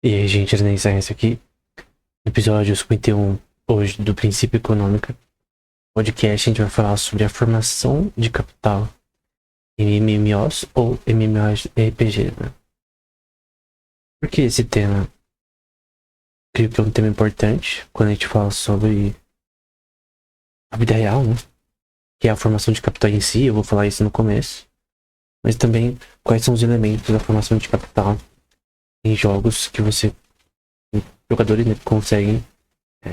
E aí, gente, Renan Science aqui, episódio 51, hoje do Princípio Econômica. Podcast, a gente vai falar sobre a formação de capital em MMOs ou MMORPG, né? Por que esse tema? Creio que é um tema importante quando a gente fala sobre a vida real, né? Que é a formação de capital em si, eu vou falar isso no começo. Mas também quais são os elementos da formação de capital em jogos que jogadores, né, conseguem é,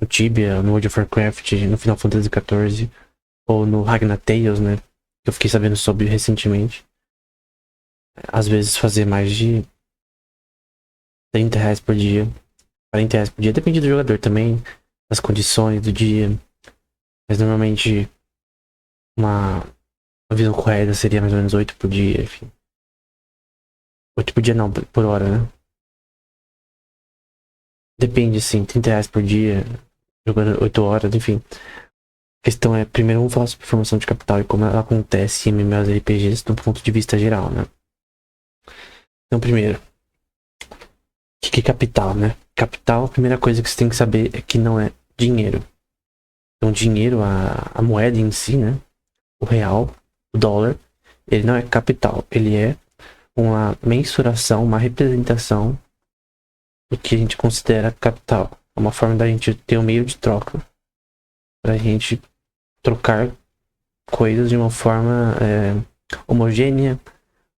no Tibia, no World of Warcraft, no Final Fantasy XIV, ou no Ragnar Tales, né? Que eu fiquei sabendo sobre recentemente. Às vezes fazer mais de R$ 30 por dia, R$ 40 por dia, depende do jogador também, das condições do dia. Mas normalmente uma visão correta seria mais ou menos 8 por dia, enfim. 8 por dia não, por hora, né? Depende, assim, R$ 30 por dia, jogando 8 horas, enfim. A questão é, primeiro vamos falar sobre formação de capital e como ela acontece em MMORPGs do ponto de vista geral, né? Então, primeiro, o que é capital, né? Capital, a primeira coisa que você tem que saber é que não é dinheiro. Então, dinheiro, a moeda em si, né? O real, o dólar, ele não é capital. Ele é uma mensuração, uma representação do que a gente considera capital. É uma forma da gente ter um meio de troca. Pra gente trocar coisas de uma forma homogênea,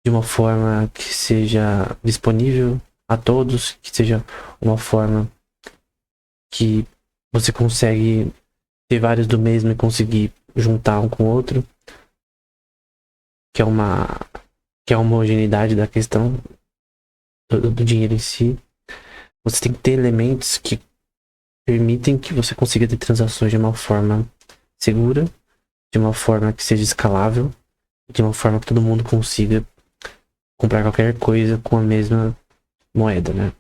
de uma forma que seja disponível a todos, que seja uma forma que você consegue ter vários do mesmo e conseguir juntar um com o outro, que é uma que é a homogeneidade da questão do dinheiro em si. Você tem que ter elementos que permitem que você consiga ter transações de uma forma segura, de uma forma que seja escalável, de uma forma que todo mundo consiga comprar qualquer coisa com a mesma moeda, né?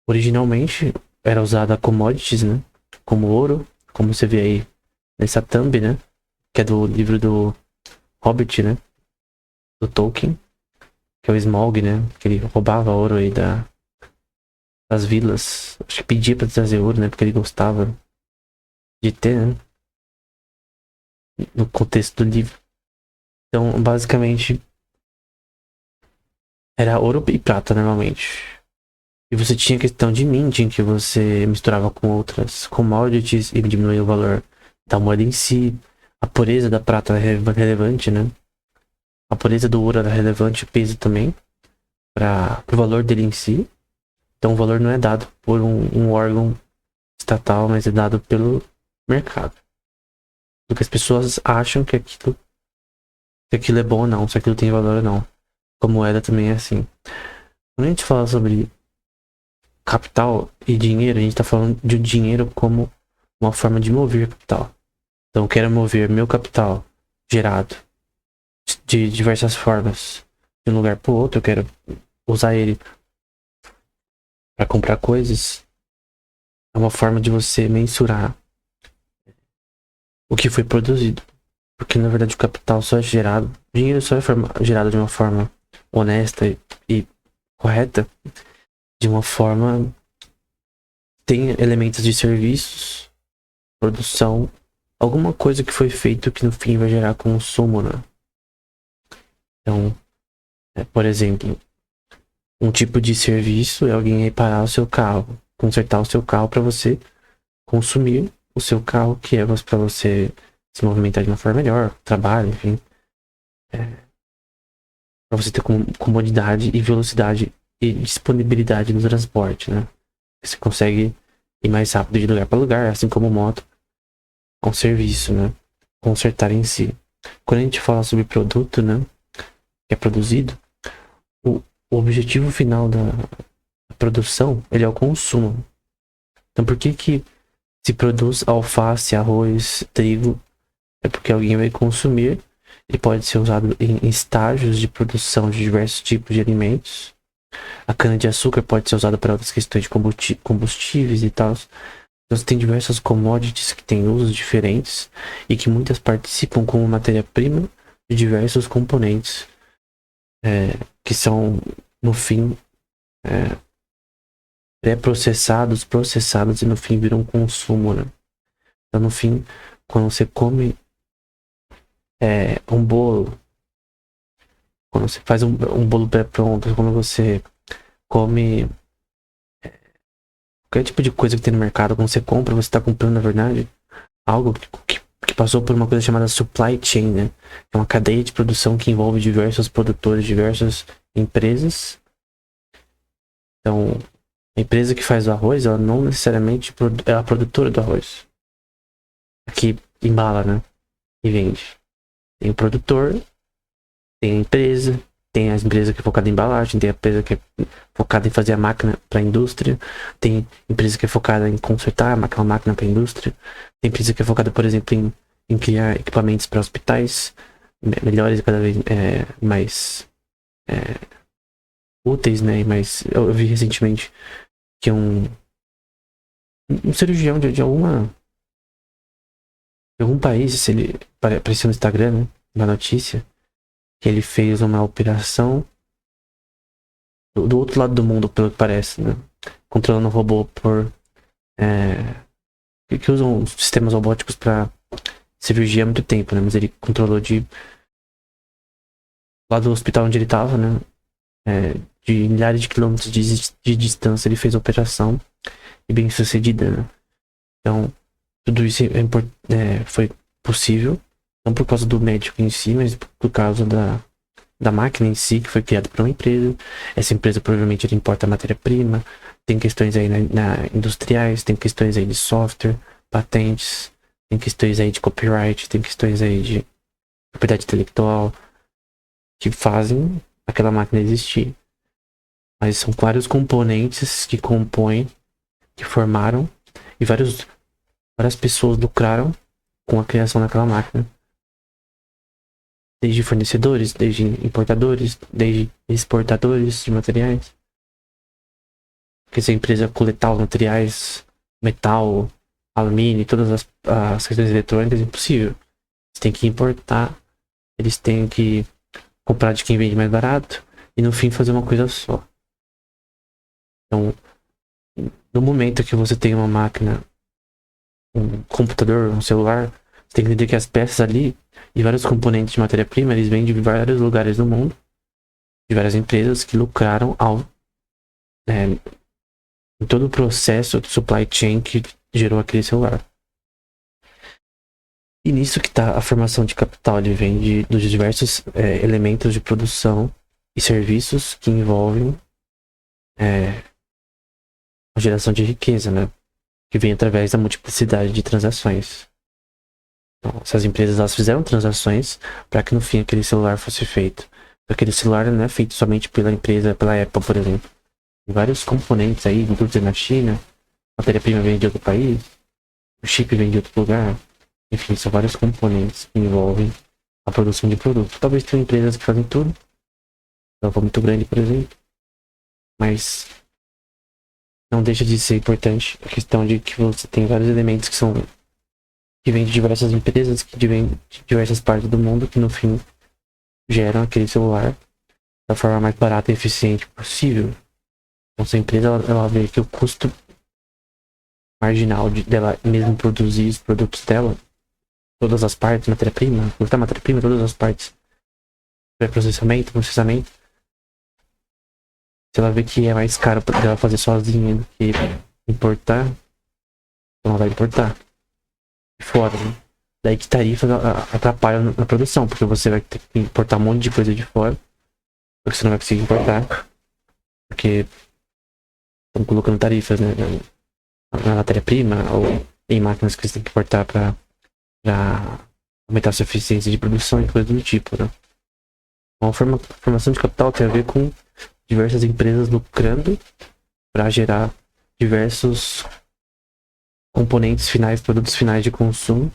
Originalmente era usada commodities, né? Como ouro, como você vê aí nessa thumb, né? Que é do livro do Hobbit, né? Do Tolkien, que é o Smaug, né? Que ele roubava ouro aí das vilas. Acho que pedia pra trazer ouro, né? Porque ele gostava de ter, né? No contexto do livro. Então, basicamente, era ouro e prata normalmente. E você tinha questão de minting, que você misturava com outras commodities e diminuía o valor da moeda em si. A pureza da prata é relevante, né? A pureza do ouro era relevante, o peso também, para o valor dele em si. Então o valor não é dado por um órgão estatal, mas é dado pelo mercado. Do que as pessoas acham que aquilo é bom ou não, se aquilo tem valor ou não. Como moeda também é assim. Quando a gente fala sobre capital e dinheiro, a gente está falando de dinheiro como uma forma de mover capital. Então eu quero mover meu capital gerado de diversas formas de um lugar para o outro, eu quero usar ele para comprar coisas. É uma forma de você mensurar o que foi produzido. Porque na verdade o capital só é gerado, o dinheiro só é gerado de uma forma honesta e correta, de uma forma tem elementos de serviços, produção, alguma coisa que foi feito que no fim vai gerar consumo, né? Então, por exemplo, um tipo de serviço é alguém reparar o seu carro, consertar o seu carro para você consumir o seu carro, que é para você se movimentar de uma forma melhor, trabalho, enfim. Para você ter comodidade e velocidade e disponibilidade no transporte, né? Você consegue ir mais rápido de lugar para lugar, assim como moto, é um serviço, né? Consertar em si. Quando a gente fala sobre produto, né? Que é produzido, o, o objetivo final da produção, ele é o consumo. Então por que se produz alface, arroz, trigo? É porque alguém vai consumir. Ele pode ser usado em estágios de produção de diversos tipos de alimentos. A cana-de-açúcar pode ser usada para outras questões de combustíveis e tal. Então, você tem diversas commodities que têm usos diferentes e que muitas participam como matéria-prima de diversos componentes que são, no fim, pré-processados, processados e no fim viram um consumo, né? Então no fim, quando você come um bolo, quando você faz um bolo pré-pronto, quando você come qualquer tipo de coisa que tem no mercado, quando você compra, você está comprando, na verdade, algo que passou por uma coisa chamada supply chain, né? É uma cadeia de produção que envolve diversos produtores, diversas empresas. Então, a empresa que faz o arroz, ela não necessariamente é a produtora do arroz. Aqui embala, né? E vende. Tem o produtor, tem a empresa, tem a empresa que é focada em embalagem, tem a empresa que é focada em fazer a máquina para a indústria, tem empresa que é focada em consertar aquela máquina para a indústria, tem empresa que é focada, por exemplo, em criar equipamentos para hospitais melhores e cada vez mais úteis, né? Mas eu vi recentemente que um cirurgião de algum país, se ele apareceu no Instagram, né, uma notícia, que ele fez uma operação do outro lado do mundo, pelo que parece, né? Controlando o robô que usam sistemas robóticos para cirurgia há muito tempo, né? Mas ele controlou lá do hospital onde ele estava, né? De milhares de quilômetros de distância, ele fez a operação e bem sucedida, né? Então, tudo isso foi possível, não por causa do médico em si, mas por causa da máquina em si, que foi criada por uma empresa. Essa empresa provavelmente importa matéria-prima, tem questões aí industriais, tem questões aí de software, patentes, tem questões aí de copyright, tem questões aí de propriedade intelectual, que fazem aquela máquina existir. Mas são vários componentes que compõem, que formaram, e várias pessoas lucraram com a criação daquela máquina. Desde fornecedores, desde importadores, desde exportadores de materiais. Porque se a empresa coletar os materiais, metal, alumínio, todas as questões eletrônicas, é impossível. Eles têm que importar, eles têm que comprar de quem vende mais barato e no fim fazer uma coisa só. Então, no momento que você tem uma máquina, um computador, um celular, você tem que entender que as peças ali e vários componentes de matéria-prima, eles vêm de vários lugares do mundo, de várias empresas que lucraram em todo o processo de supply chain que gerou aquele celular. E nisso que está a formação de capital, ele vem dos diversos elementos de produção e serviços que envolvem a geração de riqueza, né? Que vem através da multiplicidade de transações. Então, essas empresas elas fizeram transações para que no fim aquele celular fosse feito. Aquele celular não é feito somente pela empresa, pela Apple, por exemplo. Tem vários componentes aí, indústria na China, matéria-prima vem de outro país, o chip vem de outro lugar. Enfim, são vários componentes que envolvem a produção de produtos. Talvez tenham empresas que fazem tudo. Ela for muito grande, por exemplo. Mas não deixa de ser importante a questão de que você tem vários elementos que vêm de diversas empresas, que vêm de diversas partes do mundo, que no fim geram aquele celular da forma mais barata e eficiente possível. Então, se a empresa ela vê que o custo marginal dela mesmo produzir os produtos dela, todas as partes, matéria-prima, todas as partes, pré-processamento, processamento, se ela vê que é mais caro para ela fazer sozinha do que importar, então ela vai importar de fora, né? Daí que tarifas atrapalham na produção, porque você vai ter que importar um monte de coisa de fora, porque você não vai conseguir importar, porque estão colocando tarifas, né, na matéria-prima ou em máquinas que você tem que importar para aumentar a sua eficiência de produção e coisas do tipo, né? Então, a formação de capital tem a ver com diversas empresas lucrando para gerar diversos componentes finais, produtos finais de consumo.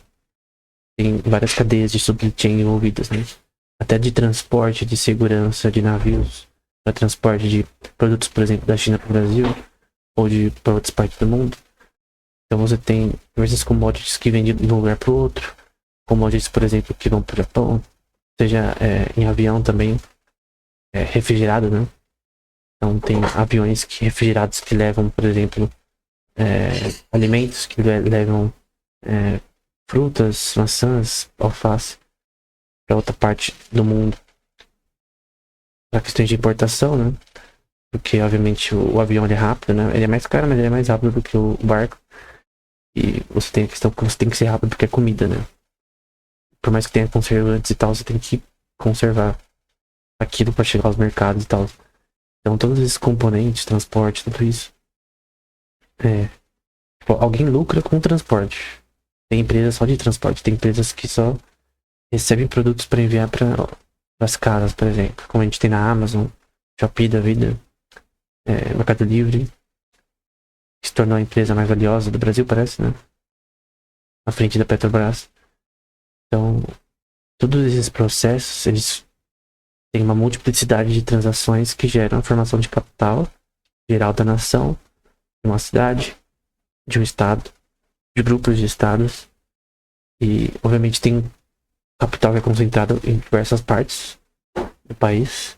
Tem várias cadeias de supply chain envolvidas, né? Até de transporte, de segurança de navios, para transporte de produtos, por exemplo, da China para o Brasil ou para outras partes do mundo. Então você tem diversas commodities que vêm de um lugar para o outro, commodities, por exemplo, que vão para o Japão, seja em avião também, refrigerado, né? Então tem aviões refrigerados que levam, por exemplo, alimentos que levam frutas, maçãs, alface para outra parte do mundo. Para questões de importação, né? Porque obviamente o avião ele é rápido, né? Ele é mais caro, mas ele é mais rápido do que o barco. E você tem a questão que você tem que ser rápido porque é comida, né? Por mais que tenha conservantes e tal, você tem que conservar aquilo para chegar aos mercados e tal. Então todos esses componentes, transporte, tudo isso. Tipo, alguém lucra com o transporte. Tem empresas só de transporte, tem empresas que só recebem produtos para enviar para as casas, por exemplo. Como a gente tem na Amazon, Shopee da vida, Mercado Livre, que se tornou a empresa mais valiosa do Brasil, parece, né? À frente da Petrobras. Então, todos esses processos, eles têm uma multiplicidade de transações que geram a formação de capital geral da nação, de uma cidade, de um estado, de grupos de estados. E, obviamente, tem capital que é concentrado em diversas partes do país,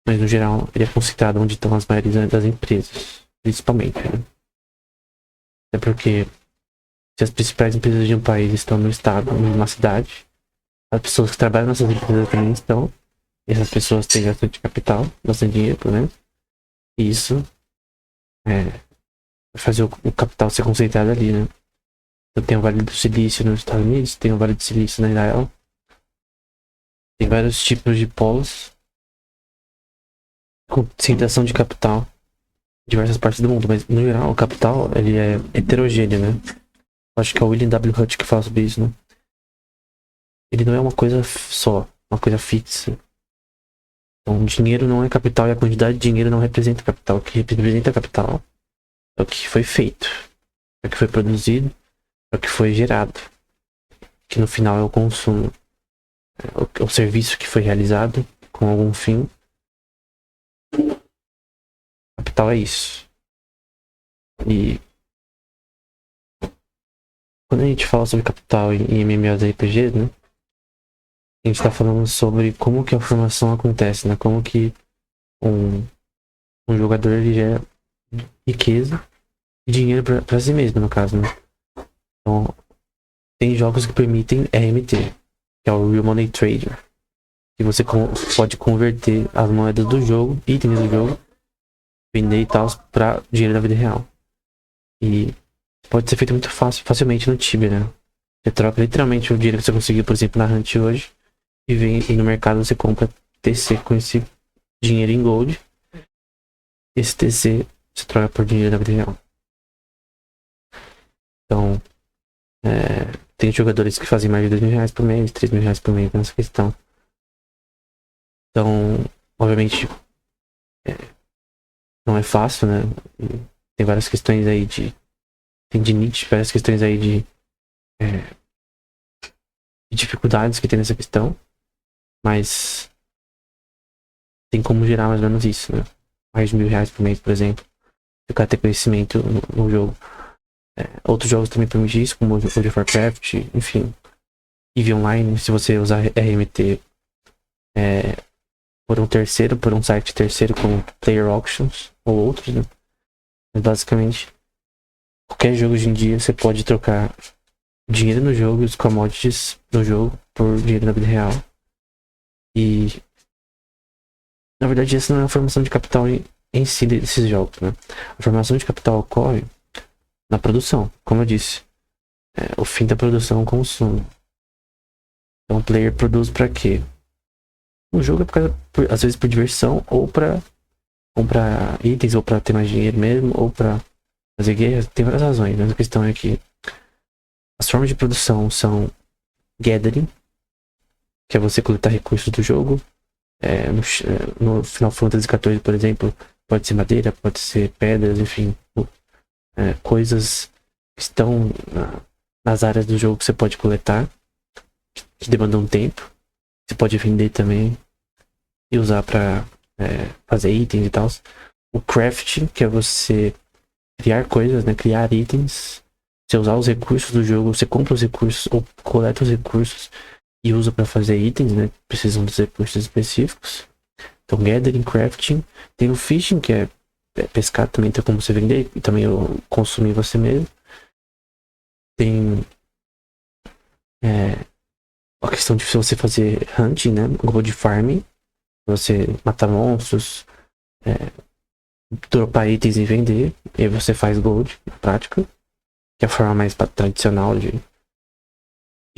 mas, no geral, ele é concentrado onde estão as maiorias das empresas, principalmente, né? Até porque se as principais empresas de um país estão no estado, numa cidade, as pessoas que trabalham nessas empresas também estão. E essas pessoas têm bastante capital, bastante dinheiro, pelo menos. E isso vai fazer o capital ser concentrado ali, né? Então tem o Vale do Silício nos Estados Unidos, tem o Vale do Silício na Israel. Tem vários tipos de polos com concentração de capital em diversas partes do mundo. Mas, no geral, o capital ele é heterogêneo, né? Acho que é o William W. Hutt que fala sobre isso, né? Ele não é uma coisa só, uma coisa fixa. Então, dinheiro não é capital e a quantidade de dinheiro não representa capital. O que representa capital é o que foi feito, é o que foi produzido, é o que foi gerado. Que no final é o consumo. É o serviço que foi realizado com algum fim. Capital é isso. E quando a gente fala sobre capital em MMORPGs, né? A gente tá falando sobre como que a formação acontece, né? Como que um jogador ele gera riqueza e dinheiro pra si mesmo, no caso, né? Então, tem jogos que permitem RMT, que é o Real Money Trader, que você pode converter as moedas do jogo, itens do jogo, vender e tal, pra dinheiro da vida real. E pode ser feito muito facilmente no Tibia, né? Você troca literalmente o dinheiro que você conseguiu, por exemplo, na Hunt hoje, e no mercado você compra TC com esse dinheiro em gold. Esse TC você troca por dinheiro da vida real. Então, tem jogadores que fazem mais de R$2.000 por mês, R$3.000 por mês nessa questão. Então, obviamente, não é fácil, né? Tem várias questões aí tem de niche, várias questões aí de dificuldades que tem nessa questão. Mas tem como gerar mais ou menos isso, né? Mais de R$1.000 por mês, por exemplo. Se o cara ter conhecimento no jogo. Outros jogos também permitem isso, como World of Warcraft, enfim. EVE Online, se você usar RMT por um site terceiro como Player Auctions ou outros, né? Mas basicamente, qualquer jogo hoje em dia você pode trocar dinheiro no jogo, os commodities no jogo, por dinheiro na vida real. E na verdade essa não é a formação de capital em si desses jogos, né? A formação de capital ocorre na produção, como eu disse. O fim da produção é o consumo. Então o player produz pra quê? O jogo é às vezes por diversão, ou pra comprar itens, ou pra ter mais dinheiro mesmo, ou pra fazer guerras. Tem várias razões, mas a questão é que as formas de produção são gathering, que é você coletar recursos do jogo. No Final Fantasy XIV, por exemplo, pode ser madeira, pode ser pedras, enfim, coisas que estão nas áreas do jogo que você pode coletar, que demandam tempo. Você pode vender também e usar para fazer itens e tal. O crafting, que é você criar coisas, né? Criar itens. Você usar os recursos do jogo, você compra os recursos ou coleta os recursos e usa para fazer itens, né? Precisam dos recursos específicos. Então, gathering, crafting. Tem o fishing, que é pescar, também tem como você vender. E também consumir você mesmo. Tem a questão de você fazer hunting, né? Gold farming. Você matar monstros, dropar itens e vender. E aí você faz gold, na prática. Que é a forma mais tradicional de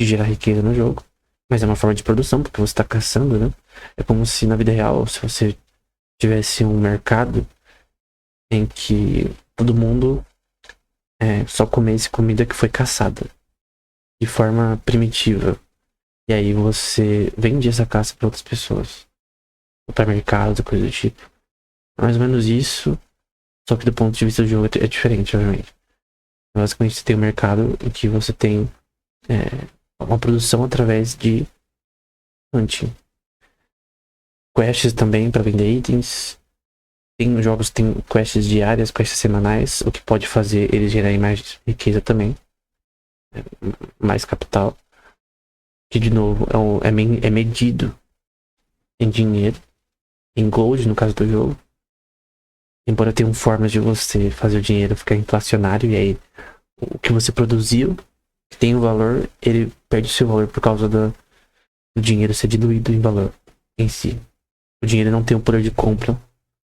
gerar riqueza no jogo. Mas é uma forma de produção, porque você está caçando, né? É como se na vida real, se você tivesse um mercado em que todo mundo só comesse comida que foi caçada de forma primitiva. E aí você vende essa caça para outras pessoas. Ou para mercados, coisa do tipo. É mais ou menos isso. Só que do ponto de vista do jogo é diferente, obviamente. Basicamente você tem um mercado em que você tem uma produção através de hunting. Quests também para vender itens. Tem jogos que tem quests diárias, quests semanais, o que pode fazer eles gerarem mais riqueza também. Mais capital. Que de novo é medido em dinheiro. Em gold, no caso do jogo. Embora tenham formas de você fazer o dinheiro ficar inflacionário. E aí o que você produziu, que tem um valor, ele perde seu valor por causa do dinheiro ser diluído em valor em si. O dinheiro não tem o poder de compra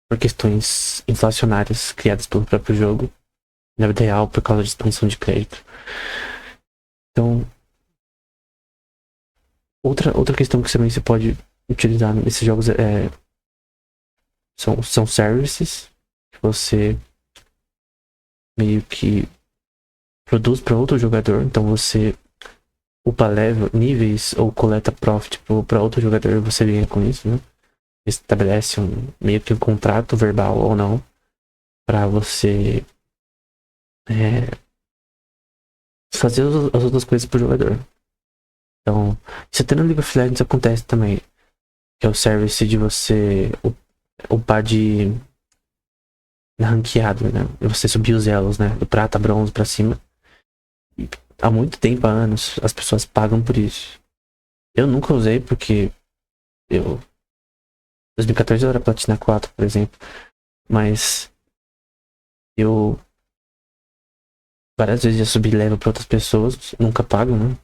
por questões inflacionárias criadas pelo próprio jogo, na vida real, por causa de expansão de crédito. Então, outra questão que também você pode utilizar nesses jogos são services que você meio que produz para outro jogador. Então você upa level, níveis ou coleta profit para outro jogador, você ganha com isso, né? Estabelece meio que um contrato verbal ou não para você fazer as outras coisas pro jogador. Então, isso até no League of Legends acontece também, que é o service de você upar de ranqueado, né? E você subir os elos, né? Do prata, bronze pra cima. E há muito tempo, há anos, as pessoas pagam por isso. Eu nunca usei porque em 2014 eu era Platina 4, por exemplo. Mas eu várias vezes já subi level pra outras pessoas, nunca pago, né?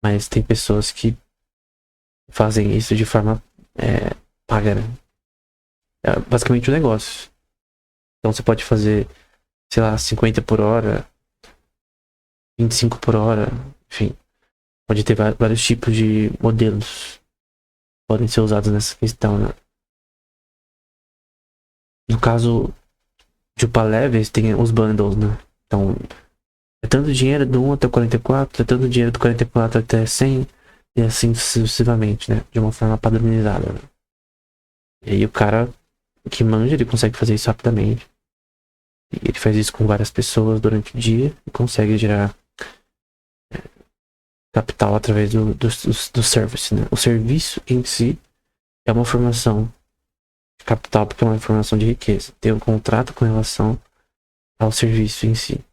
Mas tem pessoas que fazem isso de forma paga, né? É basicamente um negócio. Então você pode fazer, sei lá, 50 por hora, 25 por hora, enfim. Pode ter vários tipos de modelos que podem ser usados nessa questão, né? No caso de upar levels, tem os bundles, né? Então, é tanto dinheiro do 1 até o 44, é tanto dinheiro do 44 até 100, e assim sucessivamente, né? De uma forma padronizada, né? E aí o cara que manja, ele consegue fazer isso rapidamente. E ele faz isso com várias pessoas durante o dia e consegue gerar capital através do service, né? O serviço em si é uma formação de capital porque é uma formação de riqueza. Tem um contrato com relação ao serviço em si,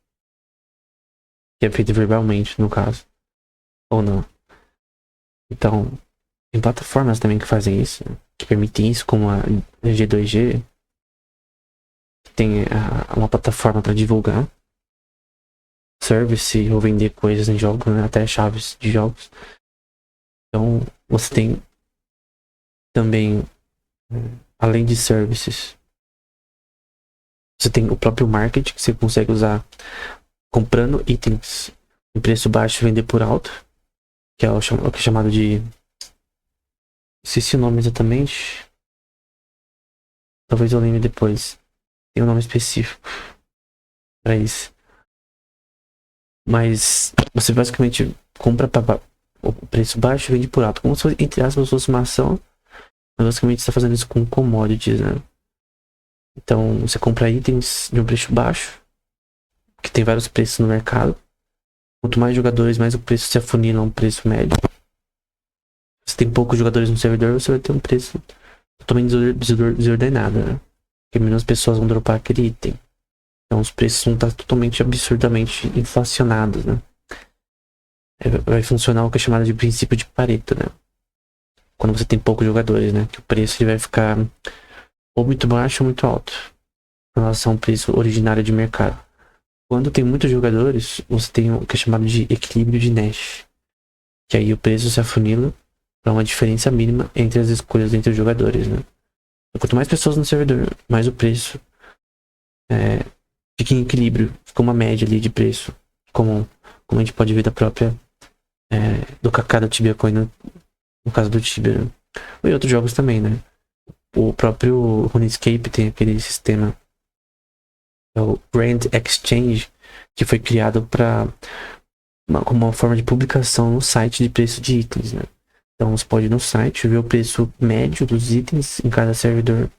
que é feito verbalmente, no caso, ou não. Então, tem plataformas também que fazem isso, né? Que permitem isso, como a G2G, que tem uma plataforma para divulgar service ou vender coisas em jogos, né? Até chaves de jogos. Então, você tem também, além de services, você tem o próprio marketing que você consegue usar comprando itens em preço baixo e vender por alto, que é o que é chamado de... Não sei se o nome exatamente, talvez eu lembre depois. Tem um nome específico para isso. Mas você basicamente compra para o preço baixo e vende por alto. Como se, entre aspas, fosse uma ação. Mas basicamente você está fazendo isso com commodities, né? Então você compra itens de um preço baixo, que tem vários preços no mercado. Quanto mais jogadores, mais o preço se afunila a um preço médio. Se tem poucos jogadores no servidor, você vai ter um preço totalmente desordenado, né? Porque menos pessoas vão dropar aquele item. Então os preços vão estar totalmente absurdamente inflacionados, né? Vai funcionar o que é chamado de princípio de Pareto, né? quando você tem poucos jogadores, né? Que o preço ele vai ficar ou muito baixo ou muito alto em relação ao preço originário de mercado. Quando tem muitos jogadores, você tem o que é chamado de equilíbrio de Nash, que aí o preço se afunila para uma diferença mínima entre as escolhas entre os jogadores, né? Quanto mais pessoas no servidor, mais o preço fica em equilíbrio, fica uma média ali de preço, como a gente pode ver da própria do Kaká do Tibia Coin no caso do Tibia, né? E outros jogos também, né? O próprio RuneScape tem aquele sistema, é o Grand Exchange, que foi criado como uma forma de publicação no site de preço de itens, né? Então você pode ir no site ver o preço médio dos itens em cada servidor,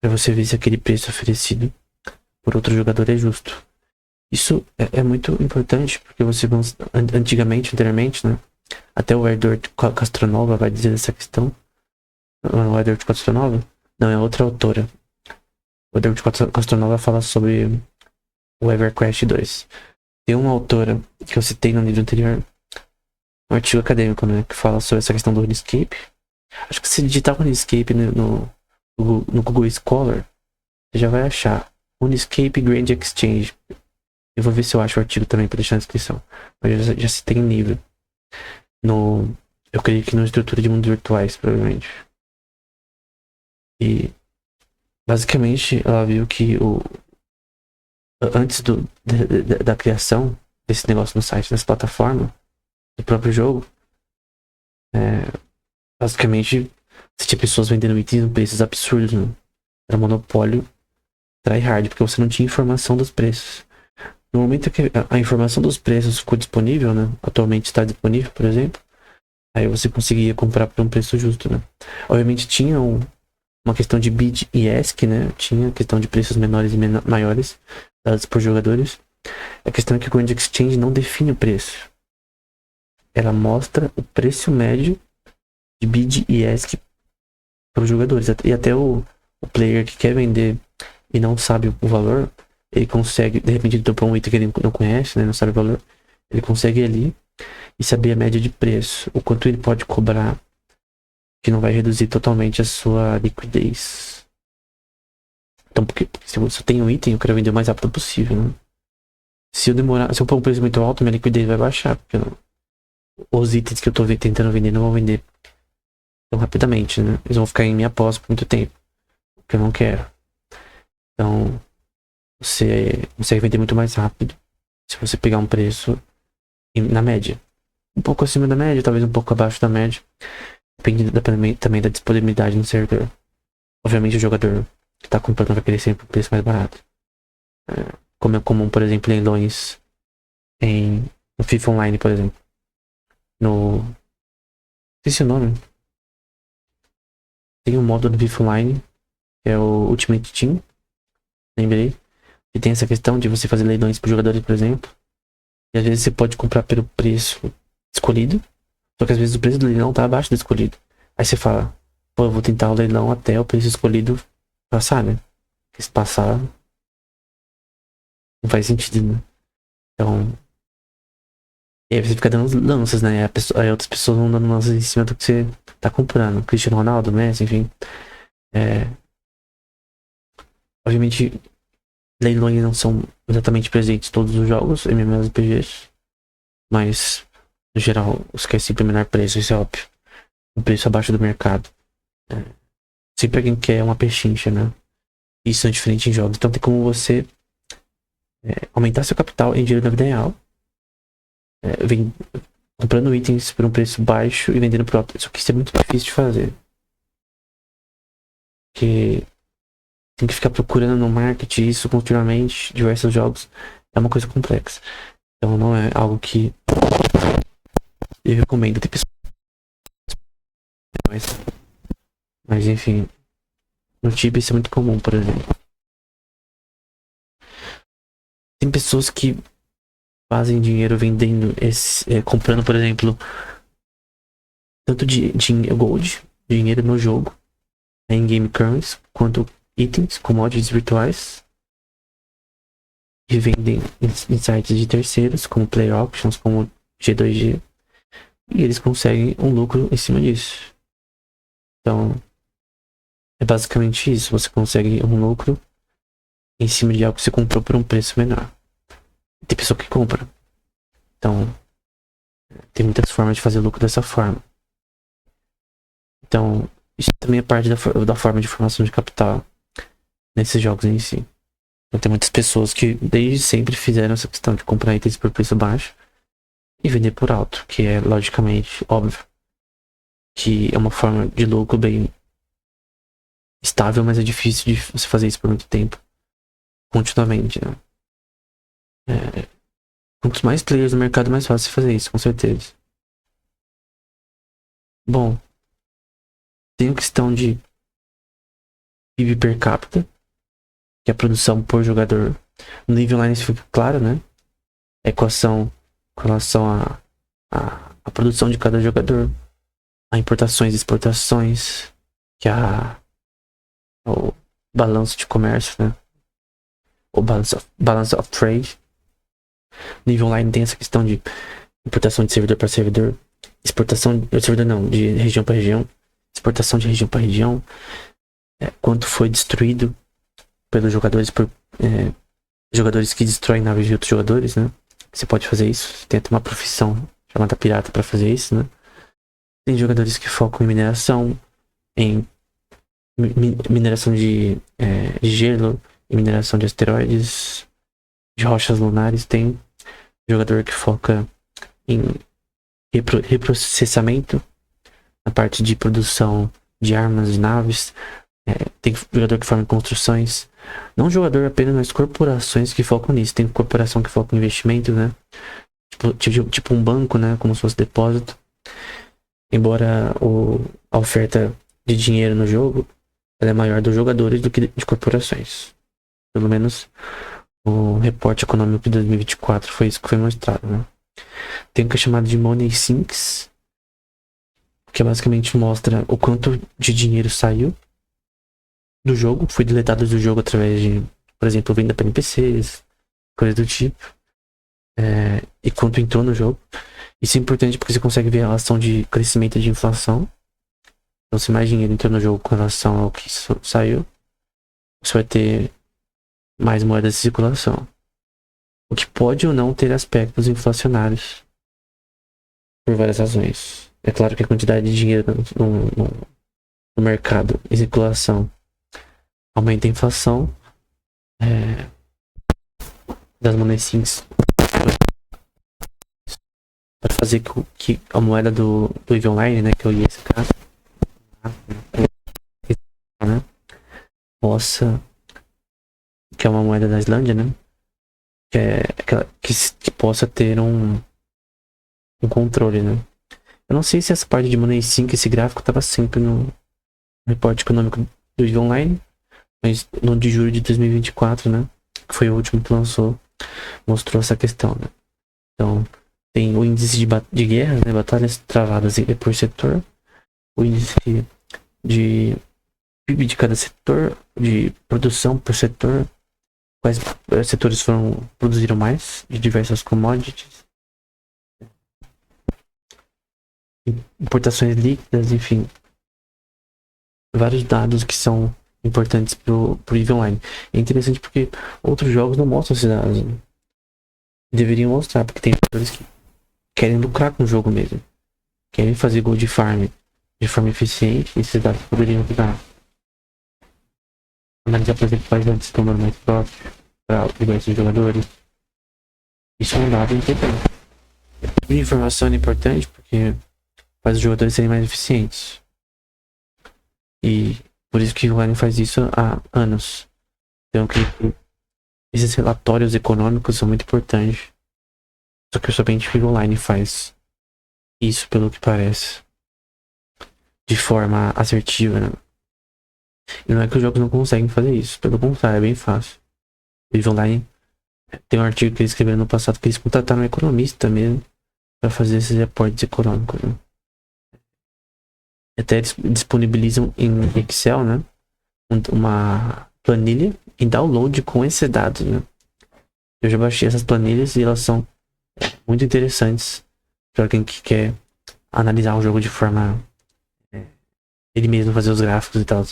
para você ver se aquele preço oferecido por outro jogador é justo. Isso é muito importante, porque anteriormente, né? Até o Edward Castronova vai dizer essa questão. Não, o Edward Castronova? Não, é outra autora. O Edward Castronova fala sobre o EverQuest 2. Tem uma autora que eu citei no livro anterior, um artigo acadêmico, né? Que fala sobre essa questão do RuneScape. Acho que se digitar RuneScape no Google Scholar, você já vai achar RuneScape Grand Exchange. Eu vou ver se eu acho o artigo também para deixar na descrição. Mas eu já citei em livro. Eu creio que na estrutura de mundos virtuais, provavelmente. E basicamente ela viu que antes da criação desse negócio no site, dessa plataforma, do próprio jogo, basicamente você tinha pessoas vendendo itens em preços absurdos, né? Era monopólio tryhard, porque você não tinha informação dos preços. No momento que a informação dos preços ficou disponível, né? Atualmente está disponível, por exemplo, aí você conseguia comprar por um preço justo, né? Obviamente tinha uma questão de bid e ask, né? Tinha questão de preços menores e maiores dados por jogadores. A questão é que o Grand Exchange não define o preço. Ela mostra o preço médio de bid e ask para os jogadores. E até o player que quer vender e não sabe o valor, ele consegue, de repente ele topou um item que ele não conhece, né? Não sabe o valor. Ele consegue ir ali e saber a média de preço, o quanto ele pode cobrar, que não vai reduzir totalmente a sua liquidez. Então, porque se eu tenho um item, eu quero vender o mais rápido possível, né? Se eu pôr um preço muito alto, minha liquidez vai baixar, porque os itens que eu tô tentando vender não vão vender tão rapidamente, né? Eles vão ficar em minha posse por muito tempo, que eu não quero. Então, você consegue vender muito mais rápido se você pegar um preço na média. Um pouco acima da média, talvez um pouco abaixo da média. Depende também da disponibilidade no servidor. Obviamente o jogador que tá comprando vai querer sempre um preço mais barato. Como é comum, por exemplo, em leilões no FIFA Online, por exemplo. Esqueci o nome. Tem um modo do FIFA Online, que é o Ultimate Team. Lembrei. E tem essa questão de você fazer leilões por jogadores, por exemplo. E às vezes você pode comprar pelo preço escolhido. Só que às vezes o preço do leilão tá abaixo do escolhido. Aí você fala, pô, eu vou tentar o leilão até o preço escolhido passar, né? Porque se passar, não faz sentido, né? Então, e aí você fica dando lanças, né? Aí outras pessoas vão dando lanças em cima do que você tá comprando. Cristiano Ronaldo, Messi, enfim. Obviamente, leilões não são exatamente presentes em todos os jogos, MMORPGs. Mas, no geral, você quer sempre o menor preço, isso é óbvio. Um preço abaixo do mercado. Sempre alguém quer uma pechincha, né? Isso é diferente em jogos. Então tem como você aumentar seu capital em dinheiro na vida real. Comprando itens por um preço baixo e vendendo por alto. Isso aqui é muito difícil de fazer. Porque tem que ficar procurando no marketing isso continuamente, diversos jogos. É uma coisa complexa. Então não é algo que eu recomendo. Tem pessoas. Mas enfim. No Tibia isso é muito comum, por exemplo. Tem pessoas que fazem dinheiro vendendo comprando, por exemplo, tanto de gold, dinheiro no jogo, em game currency, quanto itens, commodities virtuais, e vendem em sites de terceiros, como Play Auctions, como G2G, e eles conseguem um lucro em cima disso. Então, é basicamente isso. Você consegue um lucro em cima de algo que você comprou por um preço menor. Tem pessoa que compra. Então, tem muitas formas de fazer lucro dessa forma. Então, isso também é parte da forma de formação de capital nesses jogos em si. Então, tem muitas pessoas que desde sempre fizeram essa questão de comprar itens por preço baixo e vender por alto, que é logicamente óbvio que é uma forma de lucro bem estável, mas é difícil de você fazer isso por muito tempo, continuamente, né? Quantos mais players no mercado, mais fácil fazer isso, com certeza. Bom, tem a questão de PIB per capita, que é a produção por jogador. No nível online isso fica claro, né? A equação com relação à produção de cada jogador, a importações e exportações, que é o balanço de comércio, né? O balance of trade. No nível online tem essa questão de importação de servidor para servidor, exportação de servidor não, de região para região, exportação de região para região, quanto foi destruído pelos jogadores por jogadores que destroem naves de outros jogadores, né? Você pode fazer isso, você tem até uma profissão chamada pirata para fazer isso, né? Tem jogadores que focam em mineração, em mineração de gelo, em mineração de asteroides, de rochas lunares. Tem jogador que foca em reprocessamento, na parte de produção de armas e naves. Tem jogador que forma em construções. Não jogador apenas, mas corporações que focam nisso. Tem corporação que foca em investimento, né? Tipo um banco, né? Como se fosse depósito. Embora a oferta de dinheiro no jogo ela é maior dos jogadores do que de corporações. Pelo menos o reporte econômico de 2024 foi isso que foi mostrado, né? Tem o que é chamado de Money Sinks, que basicamente mostra o quanto de dinheiro saiu do jogo, foi deletado do jogo através de, por exemplo, venda para NPCs, coisas do tipo, e quanto entrou no jogo. Isso é importante porque você consegue ver a relação de crescimento de inflação. Então, se mais dinheiro entrou no jogo com relação ao que saiu, você vai ter mais moedas de circulação. O que pode ou não ter aspectos inflacionários por várias razões. É claro que a quantidade de dinheiro no mercado em circulação aumenta a inflação das monedas para fazer que a moeda do EVE Online, né, que é o ISK, né, possa, que é uma moeda da Islândia, né, que possa ter um controle, né. Eu não sei se essa parte de Money Sync, esse gráfico estava sempre no reporte econômico do EVE Online, mas no de julho de 2024, né, que foi o último que lançou, mostrou essa questão, né. Então, tem o índice de guerra, né, batalhas travadas por setor, o índice de PIB de cada setor, de produção por setor, quais setores produziram mais de diversas commodities, importações líquidas, enfim, vários dados que são importantes pro EVE Online. É interessante porque outros jogos não mostram esses dados, né? Deveriam mostrar, porque tem jogadores que querem lucrar com o jogo mesmo, querem fazer gold farm de forma eficiente, e esses dados poderiam ajudar. Analisar, por exemplo, quais antes estão dando mais profit para diversos jogadores. Isso é um dado importante. A informação é importante porque faz os jogadores serem mais eficientes. E por isso que o Online faz isso há anos. Então, esses relatórios econômicos são muito importantes. Só que somente o Online faz isso, pelo que parece, de forma assertiva, né? E não é que os jogos não conseguem fazer isso, pelo contrário, é bem fácil. O EVE Online tem um artigo que eles escreveram no passado que eles contrataram um economista mesmo para fazer esses reportes econômicos, né? Até eles disponibilizam em Excel, né, uma planilha em download com esses dados, né? Eu já baixei essas planilhas e elas são muito interessantes para alguém que quer analisar o jogo de forma ele mesmo fazer os gráficos e tal.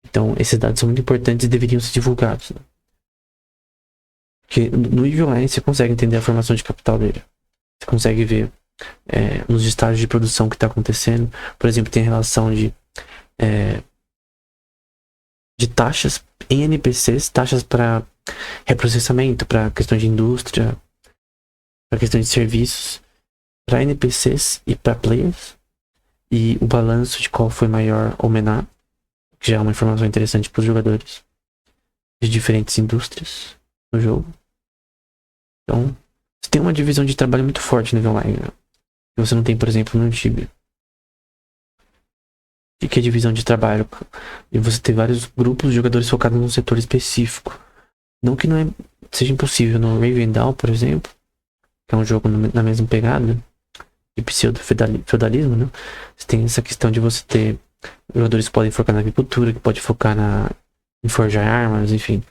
Então, esses dados são muito importantes e deveriam ser divulgados, né? Porque no EVE Online você consegue entender a formação de capital dele. Você consegue ver nos estágios de produção que está acontecendo. Por exemplo, tem a relação de taxas em NPCs, taxas para reprocessamento, para questões de indústria, para questões de serviços, para NPCs e para players. E o balanço de qual foi maior ou menor, que já é uma informação interessante para os jogadores de diferentes indústrias no jogo. Então, você tem uma divisão de trabalho muito forte no nível online, né? Que você não tem, por exemplo, no Tibia. O que é divisão de trabalho? E você ter vários grupos de jogadores focados num setor específico. Não que seja impossível. No Raven Dawn, por exemplo, que é um jogo na mesma pegada de pseudo-feudalismo, né? Você tem essa questão de você ter jogadores que podem focar na agricultura, que pode focar em forjar armas, enfim.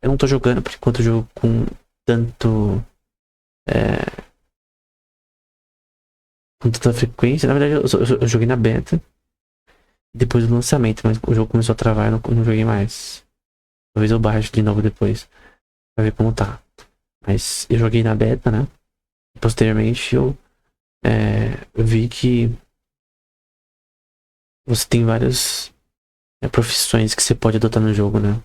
Eu não tô jogando por enquanto eu jogo com tanto com tanta frequência. Na verdade, eu joguei na beta depois do lançamento, mas o jogo começou a travar e eu não joguei mais. Talvez eu baixe de novo depois pra ver como tá. Mas eu joguei na beta, né? Posteriormente eu vi que você tem várias profissões que você pode adotar no jogo, né?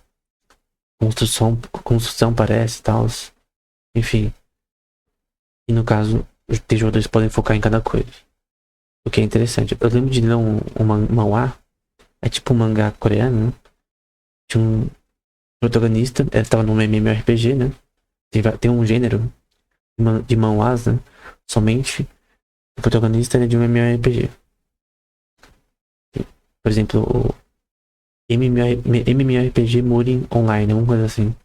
Construção parece e tal. Enfim. E no caso, tem jogadores que podem focar em cada coisa. O que é interessante. Eu lembro de ler um manhwa. É tipo um mangá coreano, né? De um protagonista. Ele tava num MMORPG, né? Tem um gênero de manhwas, né? Somente o protagonista é de um MMORPG. Por exemplo, o MMORPG Murin Online, uma coisa assim.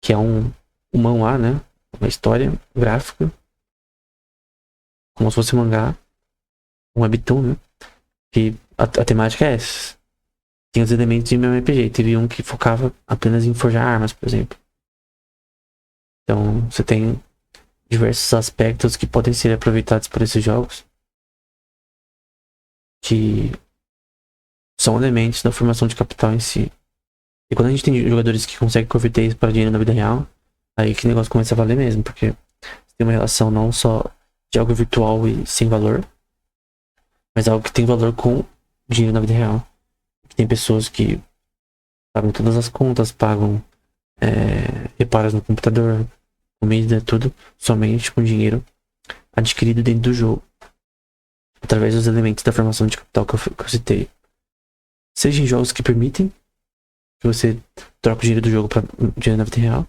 Que é um manhwa, né? Uma história gráfica. Como se fosse um mangá. Um webtoon, né? Que a temática é essa. Tem os elementos de MMORPG. Teve um que focava apenas em forjar armas, por exemplo. Então, você tem diversos aspectos que podem ser aproveitados por esses jogos. Que são elementos da formação de capital em si. E quando a gente tem jogadores que conseguem converter isso para dinheiro na vida real, aí que o negócio começa a valer mesmo, porque você tem uma relação não só de algo virtual e sem valor, mas algo que tem valor com dinheiro na vida real. Tem pessoas que pagam todas as contas, pagam reparos no computador, comida, tudo, somente com dinheiro adquirido dentro do jogo, através dos elementos da formação de capital que eu citei. Seja em jogos que permitem que você troque o dinheiro do jogo para dinheiro na vida real,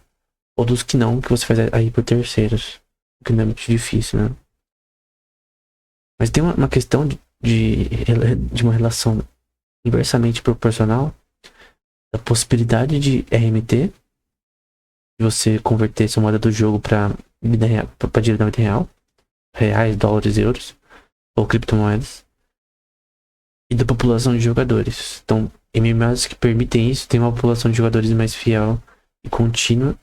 ou dos que não, que você faz aí por terceiros, o que não é muito difícil, né? Mas tem uma questão de uma relação inversamente proporcional da possibilidade de RMT, de você converter sua moeda do jogo para dinheiro na vida real, reais, dólares, euros, ou criptomoedas, e da população de jogadores. Então, MMOs que permitem isso tem uma população de jogadores mais fiel e contínua.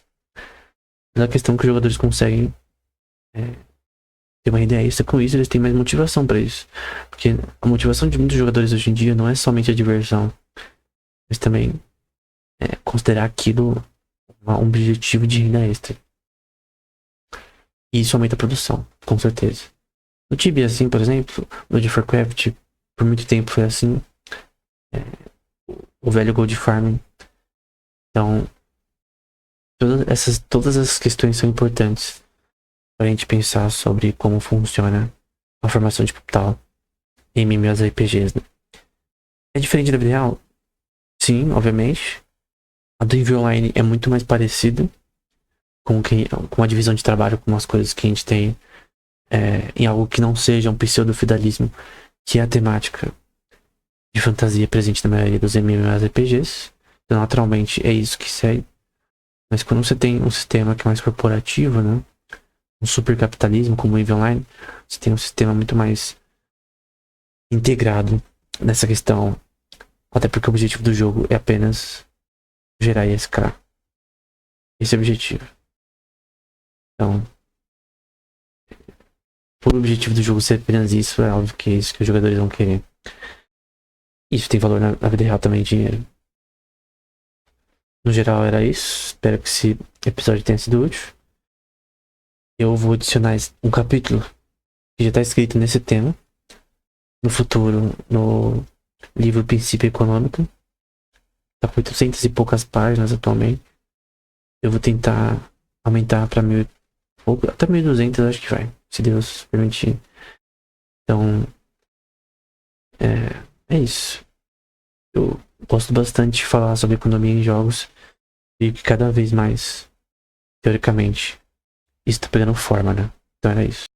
Mas a questão é que os jogadores conseguem ter uma renda extra com isso, eles têm mais motivação para isso. Porque a motivação de muitos jogadores hoje em dia não é somente a diversão, mas também considerar aquilo um objetivo de renda extra. E isso aumenta a produção, com certeza. No Tibia, assim, por exemplo, no World of Warcraft, por muito tempo foi assim. O velho Gold Farming. Então, todas essas questões são importantes para a gente pensar sobre como funciona a formação de capital em MMORPGs, né? É diferente da vida real? Sim, obviamente. A do EVE Online é muito mais parecida com a divisão de trabalho, com as coisas que a gente tem em algo que não seja um pseudo-feudalismo, que é a temática de fantasia presente na maioria dos MMORPGs. Então, naturalmente, é isso que segue. Mas quando você tem um sistema que é mais corporativo, né? Um supercapitalismo como o EVE Online, você tem um sistema muito mais integrado nessa questão. Até porque o objetivo do jogo é apenas gerar ISK. Esse é o objetivo. Então, por o objetivo do jogo ser apenas isso, é óbvio que é isso que os jogadores vão querer. Isso tem valor na vida real também, dinheiro. No geral era isso. Espero que esse episódio tenha sido útil. Eu vou adicionar um capítulo que já está escrito nesse tema no futuro, no livro Princípio Econômico. Tá com 800 e poucas páginas atualmente. Eu vou tentar aumentar para 1000, ou até 1200, acho que vai, se Deus permitir. Então, é isso. Eu gosto bastante de falar sobre economia em jogos e que cada vez mais, teoricamente, isso tá pegando forma, né? Então era isso.